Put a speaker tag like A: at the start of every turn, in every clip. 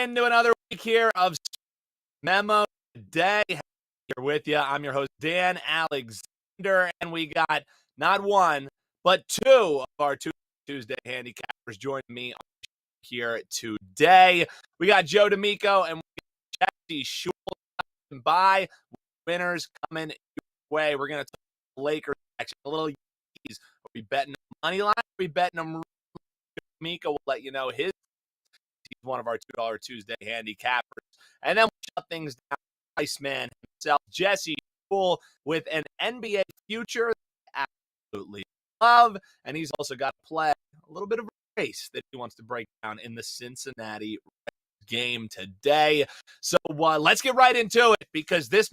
A: into another week here of Memo Today. Here with you. I'm your host, Dan Alexander, and we got not one, but two of our Tuesday handicappers joining me here today. We got Joe D'Amico and Jesse Schule by winners coming your way. We're going to talk Lakers action, a little Yankees. Are we betting money line? Are we betting them? D'Amico will let you know he's one of our $2 Tuesday handicappers. And then we'll shut things down. Iceman himself, Jesse Schule, with an NBA future that I absolutely love. And he's also got to play a little bit of a race that he wants to break down in the Cincinnati game today. So let's get right into it, because this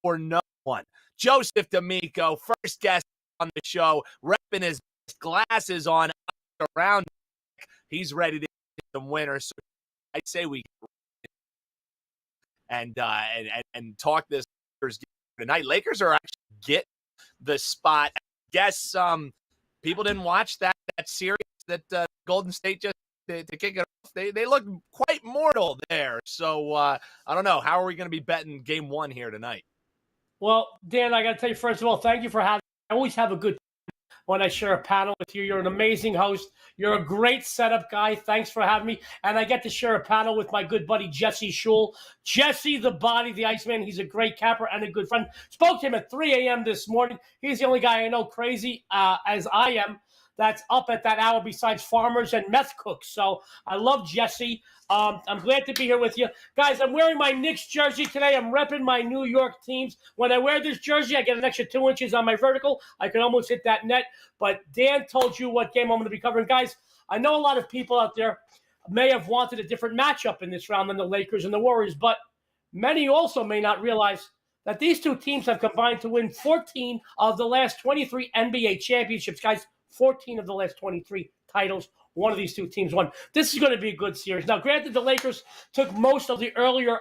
A: for no one. Joseph D'Amico, first guest on the show, repping his glasses on around. He's ready to get some winners. So I'd say we and talk this Lakers game tonight. Lakers are actually get the spot. I guess people didn't watch that series that Golden State just to kick it off. They look quite mortal there. So I don't know. How are we going to be betting game one here tonight?
B: Well, Dan, I got to tell you, first of all, thank you for having me. I always have a good time when I share a panel with you. You're an amazing host. You're a great setup guy. Thanks for having me. And I get to share a panel with my good buddy, Jesse Schule. Jesse, the body, the Iceman. He's a great capper and a good friend. Spoke to him at 3 a.m. this morning. He's the only guy I know crazy as I am that's up at that hour besides farmers and meth cooks. So I love Jesse. I'm glad to be here with you. Guys, I'm wearing my Knicks jersey today. I'm repping my New York teams. When I wear this jersey, I get an extra 2 inches on my vertical. I can almost hit that net. But Dan told you what game I'm going to be covering. Guys, I know a lot of people out there may have wanted a different matchup in this round than the Lakers and the Warriors, but many also may not realize that these two teams have combined to win 14 of the last 23 NBA championships. Guys, 14 of the last 23 titles, one of these two teams won. This is going to be a good series. Now, granted, the Lakers took most of the earlier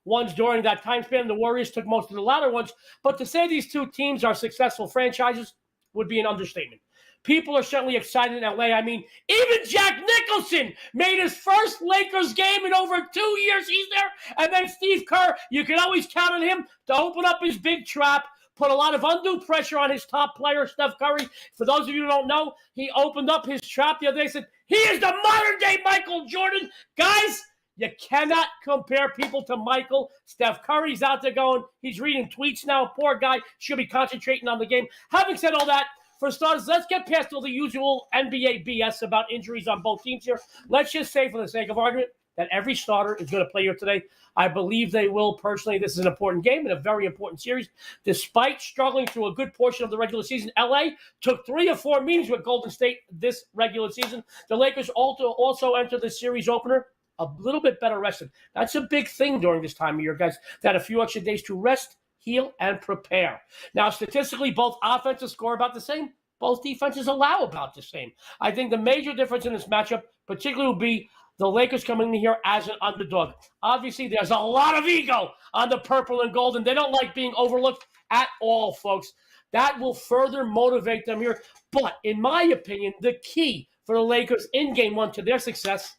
B: ones during that time span. The Warriors took most of the latter ones. But to say these two teams are successful franchises would be an understatement. People are certainly excited in LA. I mean, even Jack Nicholson made his first Lakers game in over 2 years. He's there. And then Steve Kerr, you can always count on him to open up his big trap. Put a lot of undue pressure on his top player, Steph Curry. For those of you who don't know, he opened up his trap the other day and said, he is the modern-day Michael Jordan. Guys, you cannot compare people to Michael. Steph Curry's out there going, he's reading tweets now. Poor guy, should be concentrating on the game. Having said all that, for starters, let's get past all the usual NBA BS about injuries on both teams here. Let's just say, for the sake of argument, that every starter is going to play here today. I believe they will. Personally, this is an important game and a very important series. Despite struggling through a good portion of the regular season, LA took 3 or 4 meetings with Golden State this regular season. The Lakers also entered the series opener a little bit better rested. That's a big thing during this time of year, guys. That a few extra days to rest, heal, and prepare. Now, statistically, both offenses score about the same. Both defenses allow about the same. I think the major difference in this matchup particularly will be the Lakers coming in here as an underdog. Obviously, there's a lot of ego on the purple and gold, and they don't like being overlooked at all, folks. That will further motivate them here. But in my opinion, the key for the Lakers in game one to their success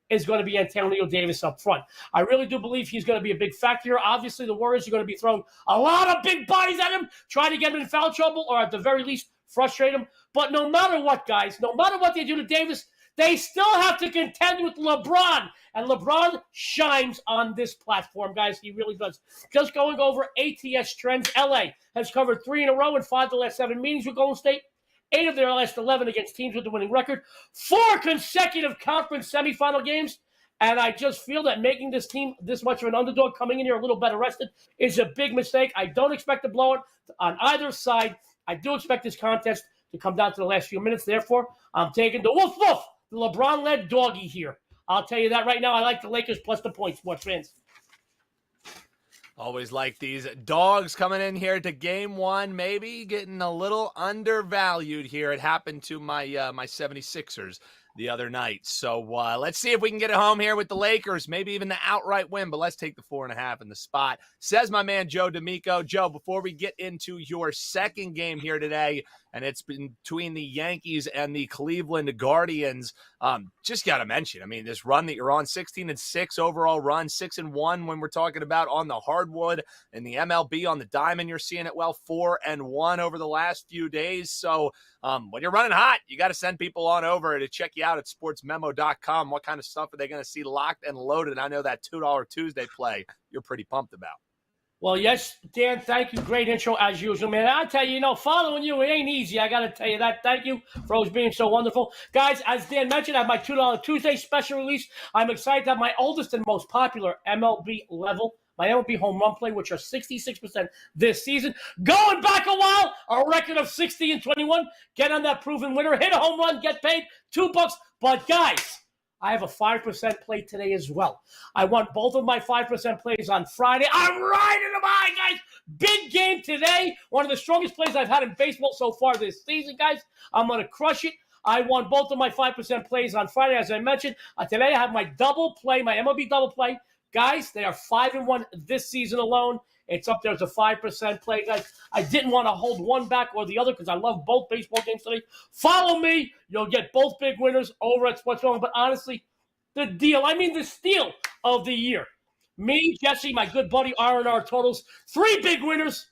B: is going to be Antonio Davis up front. I really do believe he's going to be a big factor here. Obviously, the Warriors are going to be throwing a lot of big bodies at him, trying to get him in foul trouble, or at the very least, frustrate him. But no matter what, guys, no matter what they do to Davis, they still have to contend with LeBron. And LeBron shines on this platform, guys. He really does. Just going over ATS trends, LA has covered 3 in a row in 5 of the last 7 meetings with Golden State. 8 of their last 11 against teams with the winning record. 4 consecutive conference semifinal games. And I just feel that making this team this much of an underdog, coming in here a little better rested, is a big mistake. I don't expect a blowout on either side. I do expect this contest to come down to the last few minutes. Therefore, I'm taking the woof woof, the LeBron-led doggy here. I'll tell you that right now. I like the Lakers plus the points, sports fans.
A: Always like these dogs coming in here to game one, maybe getting a little undervalued here. It happened to my 76ers the other night. So let's see if we can get it home here with the Lakers, maybe even the outright win, but let's take the 4.5 in the spot. Says my man Joe D'Amico. Joe, before we get into your second game here today, and it's between the Yankees and the Cleveland Guardians, just got to mention, I mean, this run that you're on, 16-6 overall run, 6-1 when we're talking about on the hardwood, and the MLB on the diamond, you're seeing it well, 4-1 over the last few days. So when you're running hot, you got to send people on over to check you out at SportsMemo.com. What kind of stuff are they going to see locked and loaded? I know that $2 Tuesday play you're pretty pumped about.
B: Well, yes, Dan, thank you. Great intro as usual, man. I tell you, following you, it ain't easy. I got to tell you that. Thank you for always being so wonderful. Guys, as Dan mentioned, I have my $2 Tuesday special release. I'm excited to have my oldest and most popular MLB level, my MLB home run play, which are 66% this season. Going back a while, a record of 60-21. Get on that proven winner. Hit a home run, get paid $2. But, guys, I have a 5% play today as well. I won both of my 5% plays on Friday. I'm riding them high, guys. Big game today. One of the strongest plays I've had in baseball so far this season, guys. I'm going to crush it. I won both of my 5% plays on Friday, as I mentioned. Today I have my double play, my MLB double play. Guys, they are 5-1 this season alone. It's up there as a 5% play, guys. I didn't want to hold one back or the other because I love both baseball games today. Follow me. You'll get both big winners over at SportsMemo. But honestly, the steal of the year. Me, Jesse, my good buddy, R&R Totals. 3 big winners.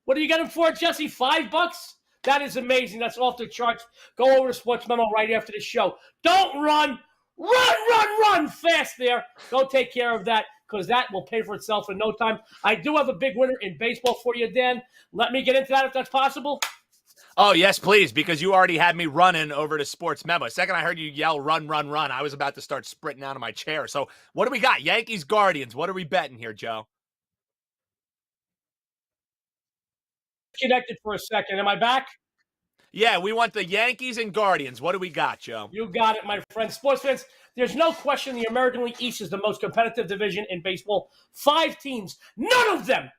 B: What are you getting for it, Jesse? $5? That is amazing. That's off the charts. Go over to SportsMemo right after the show. Don't run. Run fast there. Go take care of that because that will pay for itself in no time. I do have a big winner in baseball for you, Dan. Let me get into that if that's possible.
A: Oh, yes, please, because you already had me running over to Sports Memo. Second I heard you yell, run, I was about to start sprinting out of my chair. So what do we got? Yankees, Guardians. What are we betting here, Joe?
B: Connected for a second. Am I back?
A: Yeah, we want the Yankees and Guardians. What do we got, Joe?
B: You got it, my friend. Sports fans, there's no question the American League East is the most competitive division in baseball. 5 teams, none of them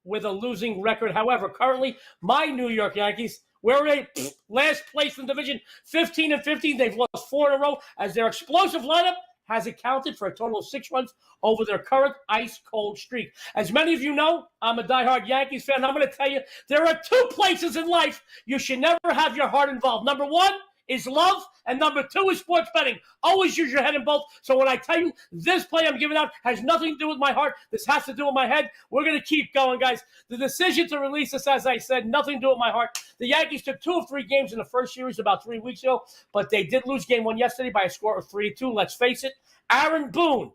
B: with a losing record. However, currently, my New York Yankees, we're in last place in the division, 15-15. They've lost 4 in a row as their explosive lineup has accounted for a total of 6 runs over their current ice-cold streak. As many of you know, I'm a diehard Yankees fan. I'm going to tell you, there are 2 places in life you should never have your heart involved. Number 1 is love, and number 2 is sports betting. Always use your head in both. So when I tell you this play I'm giving out has nothing to do with my heart, this has to do with my head, we're going to keep going, guys. The decision to release this, as I said, nothing to do with my heart. The Yankees took 2 of 3 games in the first series about 3 weeks ago, but they did lose game 1 yesterday by a score of 3-2. Let's face it, Aaron Boone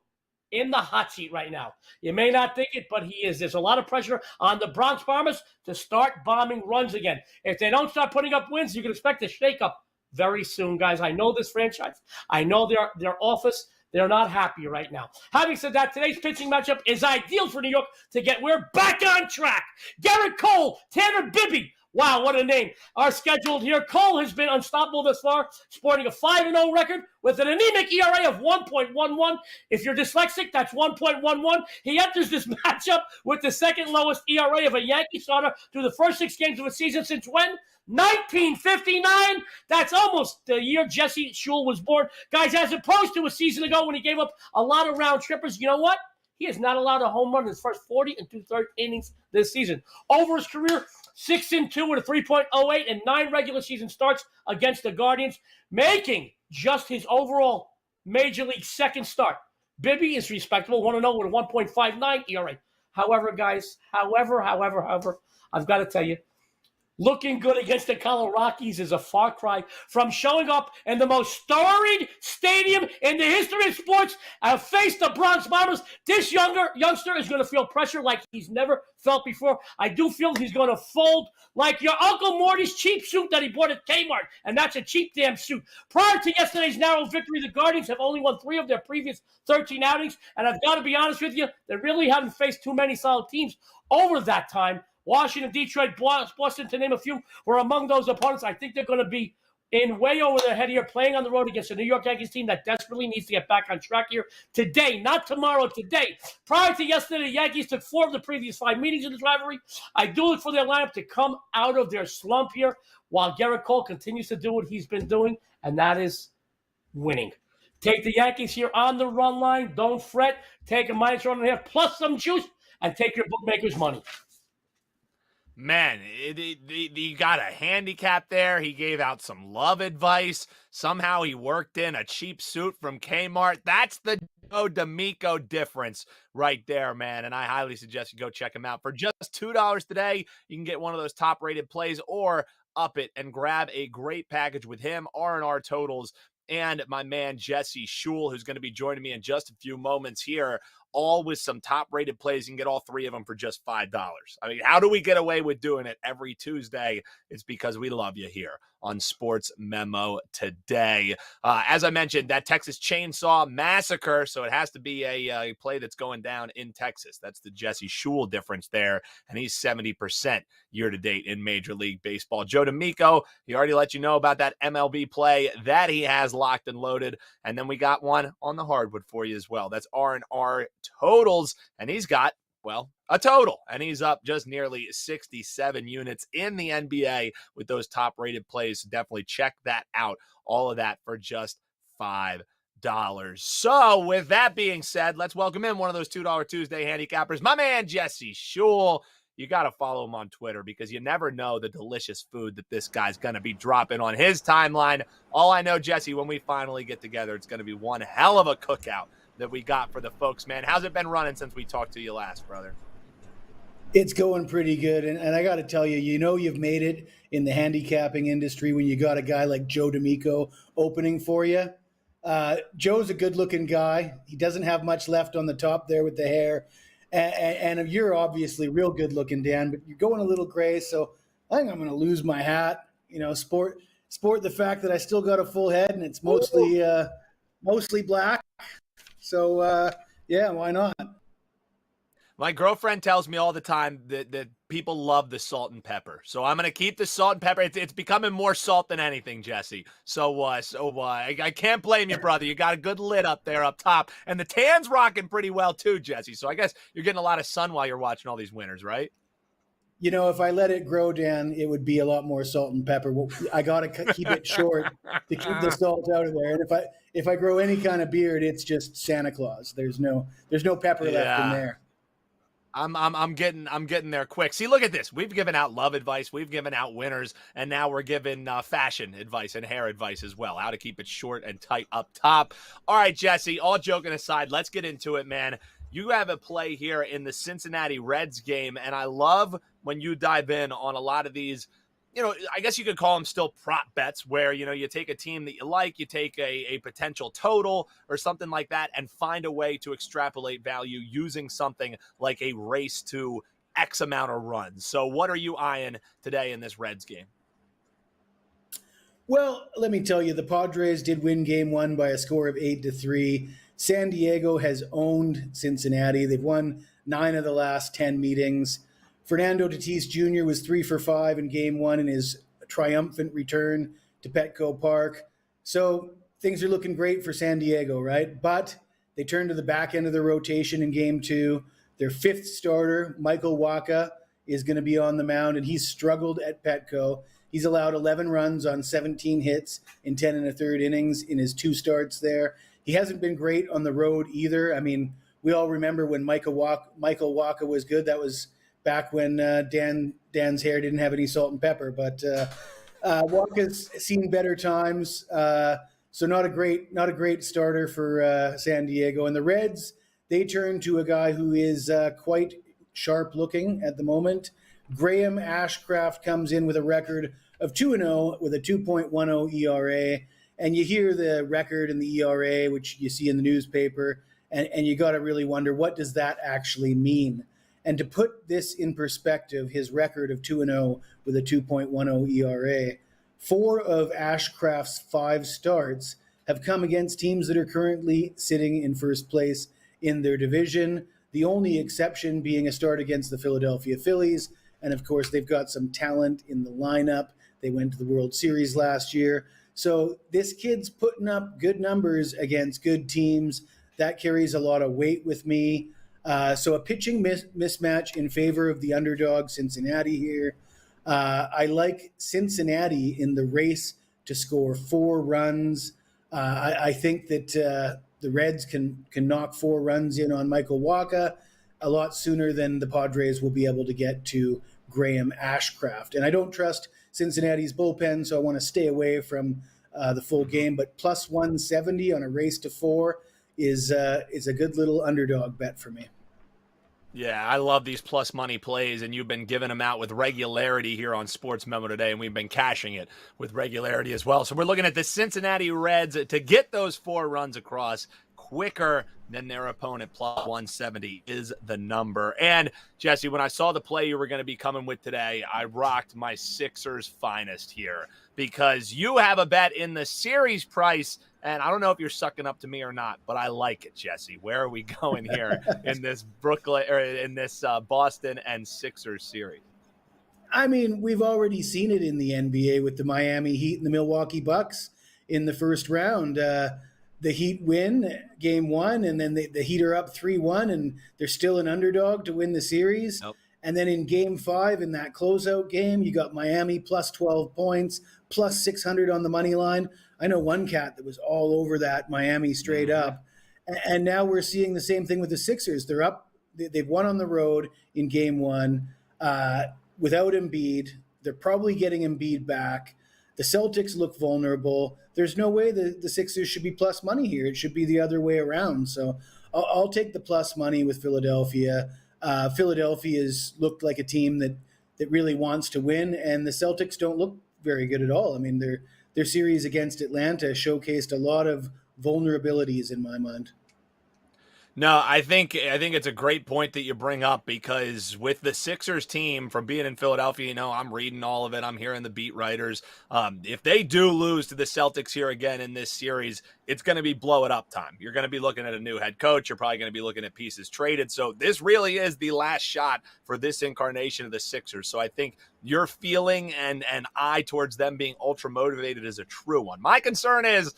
B: in the hot seat right now. You may not think it, but he is. There's a lot of pressure on the Bronx Bombers to start bombing runs again. If they don't start putting up wins, you can expect a shakeup very soon, guys. I know this franchise. I know their office. They're not happy right now. Having said that, today's pitching matchup is ideal for New York to get we're back on track. Garrett Cole, Tanner Bibby. Wow, what a name. Are scheduled here. Cole has been unstoppable thus far, sporting a 5-0 record with an anemic ERA of 1.11. If you're dyslexic, that's 1.11. He enters this matchup with the second lowest ERA of a Yankee starter through the first 6 games of a season since when? 1959. That's almost the year Jesse Schule was born. Guys, as opposed to a season ago when he gave up a lot of round trippers, you know what? He has not allowed a home run in his first 40 2/3 innings this season. Over his career, 6-2 with a 3.08 and 9 regular season starts against the Guardians, making just his overall Major League second start. Bibby is respectable, 1-0 with a 1.59 ERA. However, guys, I've got to tell you, looking good against the Colorado Rockies is a far cry from showing up in the most storied stadium in the history of sports and face the Bronx Bombers. This youngster is going to feel pressure like he's never felt before. I do feel he's going to fold like your Uncle Morty's cheap suit that he bought at Kmart, and that's a cheap damn suit. Prior to yesterday's narrow victory, the Guardians have only won 3 of their previous 13 outings, and I've got to be honest with you, they really haven't faced too many solid teams over that time. Washington, Detroit, Boston, to name a few, were among those opponents. I think they're going to be in way over their head here, playing on the road against a New York Yankees team that desperately needs to get back on track here today, not tomorrow, today. Prior to yesterday, the Yankees took 4 of the previous 5 meetings in this rivalry. I do look for their lineup to come out of their slump here while Garrett Cole continues to do what he's been doing, and that is winning. Take the Yankees here on the run line. Don't fret. Take a -1.5 plus some juice and take your bookmaker's money.
A: Man, you got a handicap there. He gave out some love advice. Somehow he worked in a cheap suit from Kmart. That's the D'Amico difference right there, man. And I highly suggest you go check him out. For just $2 today, you can get one of those top-rated plays or up it and grab a great package with him, R&R Totals, and my man Jesse Schule, who's going to be joining me in just a few moments here, all with some top-rated plays. You can get all three of them for just $5. I mean, how do we get away with doing it every Tuesday? It's because we love you here on Sports Memo Today. As I mentioned, that Texas Chainsaw Massacre, so it has to be a play that's going down in Texas. That's the Jesse Schule difference there, and he's 70% year-to-date in Major League Baseball. Joe D'Amico, he already let you know about that MLB play that he has locked and loaded, and then we got one on the hardwood for you as well. That's R&R Totals, and he's got, well, a total, and he's up just nearly 67 units in the NBA with those top-rated plays. So definitely check that out. All of that for just $5. So with that being said, let's welcome in one of those $2 Tuesday handicappers, my man Jesse Schule. You got to follow him on Twitter because you never know the delicious food that this guy's going to be dropping on his timeline. All I know, Jesse, when we finally get together, it's going to be one hell of a cookout that we got for the folks, man. How's it been running since we talked to you last, brother?
C: It's going pretty good. And I got to tell you, you've made it in the handicapping industry when you got a guy like Joe D'Amico opening for you. Joe's a good-looking guy. He doesn't have much left on the top there with the hair. And you're obviously real good-looking, Dan, but you're going a little gray, so I think I'm going to lose my hat. Sport the fact that I still got a full head, and it's mostly black. So, yeah, why not?
A: My girlfriend tells me all the time that people love the salt and pepper. So I'm going to keep the salt and pepper. It's becoming more salt than anything, Jesse. So I can't blame you, brother. You got a good lid up there up top. And the tan's rocking pretty well too, Jesse. So I guess you're getting a lot of sun while you're watching all these winners, right?
C: If I let it grow, Dan, it would be a lot more salt and pepper. I got to keep it short to keep the salt out of there. And if I grow any kind of beard, it's just Santa Claus. There's no pepper left in there.
A: I'm getting there quick. See, look at this. We've given out love advice. We've given out winners, and now we're giving fashion advice and hair advice as well. How to keep it short and tight up top. All right, Jesse, all joking aside, let's get into it, man. You have a play here in the Cincinnati Reds game, and I love when you dive in on a lot of these, I guess you could call them still prop bets where, you take a team that you like, you take a potential total or something like that and find a way to extrapolate value using something like a race to X amount of runs. So what are you eyeing today in this Reds game?
C: Well, let me tell you, the Padres did win game one by a score of 8-3. San Diego has owned Cincinnati. They've won 9 of the last 10 meetings. Fernando Tatis Jr. was 3 for 5 in game one in his triumphant return to Petco Park. So things are looking great for San Diego, right? But they turn to the back end of the rotation in game two. Their 5th starter, Michael Wacha, is going to be on the mound, and he's struggled at Petco. He's allowed 11 runs on 17 hits in 10 1/3 innings in his 2 starts there. He hasn't been great on the road either. I mean, we all remember when Michael Wacha was good. That was back when Dan's hair didn't have any salt and pepper. But Wacha's seen better times. So not a great starter for San Diego. And the Reds, they turn to a guy who is quite sharp looking at the moment. Graham Ashcraft comes in with a record of 2-0 with a 2.10 ERA. And you hear the record and the ERA, which you see in the newspaper, and you got to really wonder, what does that actually mean? And to put this in perspective, his record of 2-0 with a 2.10 ERA, 4 of Ashcraft's 5 starts have come against teams that are currently sitting in first place in their division, the only exception being a start against the Philadelphia Phillies. And of course, they've got some talent in the lineup. They went to the World Series last year. So this kid's putting up good numbers against good teams. That carries a lot of weight with me. So a pitching mismatch in favor of the underdog Cincinnati here. I like Cincinnati in the race to score 4 runs. I think that the Reds can knock 4 runs in on Michael Wacha a lot sooner than the Padres will be able to get to Graham Ashcraft. And I don't trust Cincinnati's bullpen, so I want to stay away from the full game. But plus 170 on a race to 4 is a good little underdog bet for me.
A: Yeah, I love these plus money plays, and you've been giving them out with regularity here on SportsMemo Today, and we've been cashing it with regularity as well. So we're looking at the Cincinnati Reds to get those 4 runs across quicker than their opponent. Plus 170 is the number. And, Jesse, when I saw the play you were going to be coming with today, I rocked my Sixers finest here because you have a bet in the series price. And I don't know if you're sucking up to me or not, but I like it, Jesse. Where are we going here in this Boston and Sixers series?
C: I mean, we've already seen it in the NBA with the Miami Heat and the Milwaukee Bucks in the first round. The Heat win game 1, and then the Heat are up 3-1, and they're still an underdog to win the series.
A: Nope.
C: And then in game 5, in that closeout game, you got Miami plus 12 points, plus 600 on the money line. I know one cat that was all over that Miami straight up. And now we're seeing the same thing with the Sixers. They're up. They've won on the road in game 1 without Embiid. They're probably getting Embiid back. The Celtics look vulnerable. There's no way the Sixers should be plus money here. It should be the other way around. So I'll take the plus money with Philadelphia. Philadelphia has looked like a team that really wants to win, and the Celtics don't look very good at all. I mean, their series against Atlanta showcased a lot of vulnerabilities in my mind.
A: No, I think it's a great point that you bring up because with the Sixers team, from being in Philadelphia, I'm reading all of it. I'm hearing the beat writers. If they do lose to the Celtics here again in this series, it's going to be blow it up time. You're going to be looking at a new head coach. You're probably going to be looking at pieces traded. So this really is the last shot for this incarnation of the Sixers. So I think your feeling and eye towards them being ultra motivated is a true one. My concern is,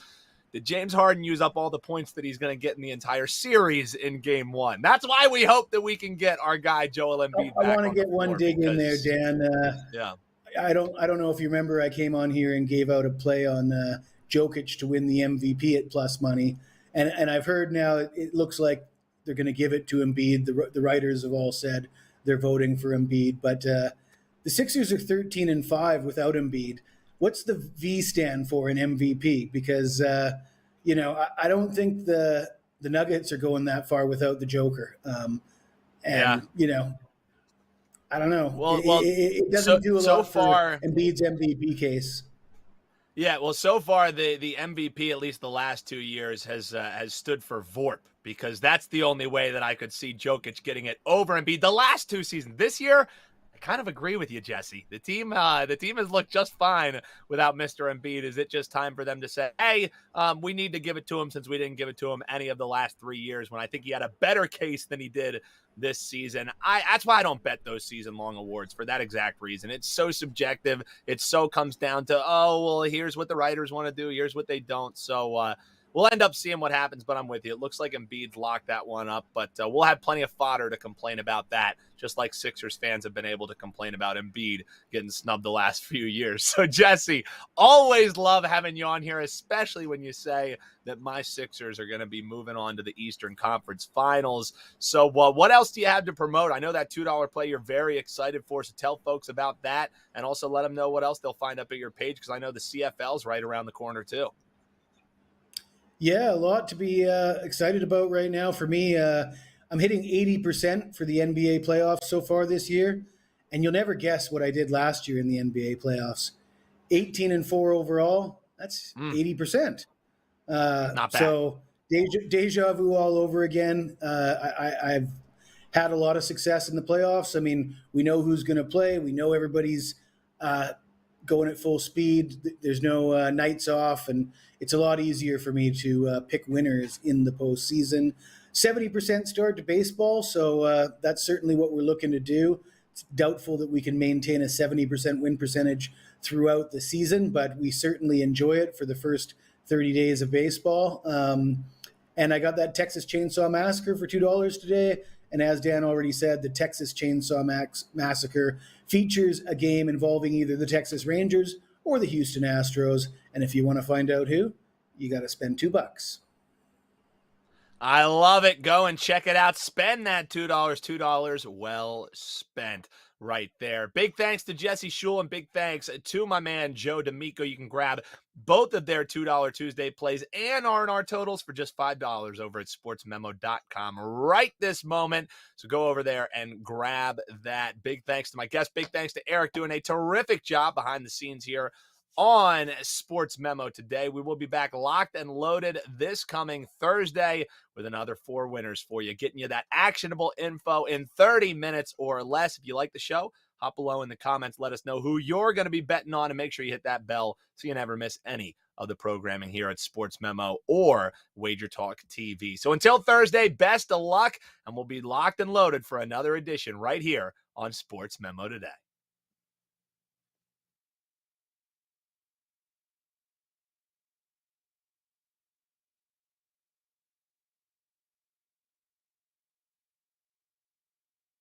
A: did James Harden use up all the points that he's going to get in the entire series in game 1? That's why we hope that we can get our guy Joel Embiid back.
C: I want to get one dig in there, Dan.
A: Yeah.
C: I don't know if you remember, I came on here and gave out a play on Jokic to win the MVP at plus money. And I've heard now it looks like they're going to give it to Embiid. The writers have all said they're voting for Embiid. But the Sixers are 13-5 without Embiid. What's the V stand for in MVP? Because, I don't think the Nuggets are going that far without the Joker. I don't know.
A: Well,
C: it doesn't do a lot
A: for
C: Embiid's MVP case.
A: Yeah, well, so far the MVP, at least the last 2 years, has stood for Vorp, because that's the only way that I could see Jokic getting it over Embiid. The last 2 seasons, this year, kind of agree with you, Jesse. The team has looked just fine without Mr. Embiid. Is it just time for them to say, hey, we need to give it to him, since we didn't give it to him any of the last 3 years, when I think he had a better case than he did this season? That's why I don't bet those season-long awards, for that exact reason. It's so subjective. It so comes down to, here's what the writers want to do, here's what they don't. So we'll end up seeing what happens, but I'm with you. It looks like Embiid's locked that one up, but we'll have plenty of fodder to complain about that, just like Sixers fans have been able to complain about Embiid getting snubbed the last few years. So, Jesse, always love having you on here, especially when you say that my Sixers are going to be moving on to the Eastern Conference Finals. So, what else do you have to promote? I know that $2 play you're very excited for, so tell folks about that, and also let them know what else they'll find up at your page, because I know the CFL's right around the corner, too.
C: Yeah, a lot to be excited about right now. For me, I'm hitting 80% for the NBA playoffs so far this year, and you'll never guess what I did last year in the NBA playoffs. 18-4 overall, that's 80%.
A: Not bad.
C: So deja vu all over again. I've had a lot of success in the playoffs. I mean, we know who's going to play. We know everybody's going at full speed. There's no nights off, and it's a lot easier for me to pick winners in the postseason. 70% start to baseball, so that's certainly what we're looking to do. It's doubtful that we can maintain a 70% win percentage throughout the season, but we certainly enjoy it for the first 30 days of baseball. And I got that Texas Chainsaw Massacre for $2 today. And as Dan already said, the Texas Chainsaw Massacre features a game involving either the Texas Rangers or the Houston Astros. And if you want to find out who, you got to spend $2.
A: I love it. Go and check it out. Spend that $2 well spent right there. Big thanks to Jesse Schule and big thanks to my man Joe D'Amico. You can grab both of their $2 Tuesday plays and R&R totals for just $5 over at sportsmemo.com right this moment. So go over there and grab that. Big thanks to my guest. Big thanks to Eric doing a terrific job behind the scenes here on Sports Memo Today. We will be back locked and loaded this coming Thursday with another 4 winners for you, getting you that actionable info in 30 minutes or less. If you like the show, hop below in the comments. Let us know who you're going to be betting on, and make sure you hit that bell so you never miss any of the programming here at Sports Memo or Wager Talk TV. So until Thursday, best of luck, and we'll be locked and loaded for another edition right here on Sports Memo Today.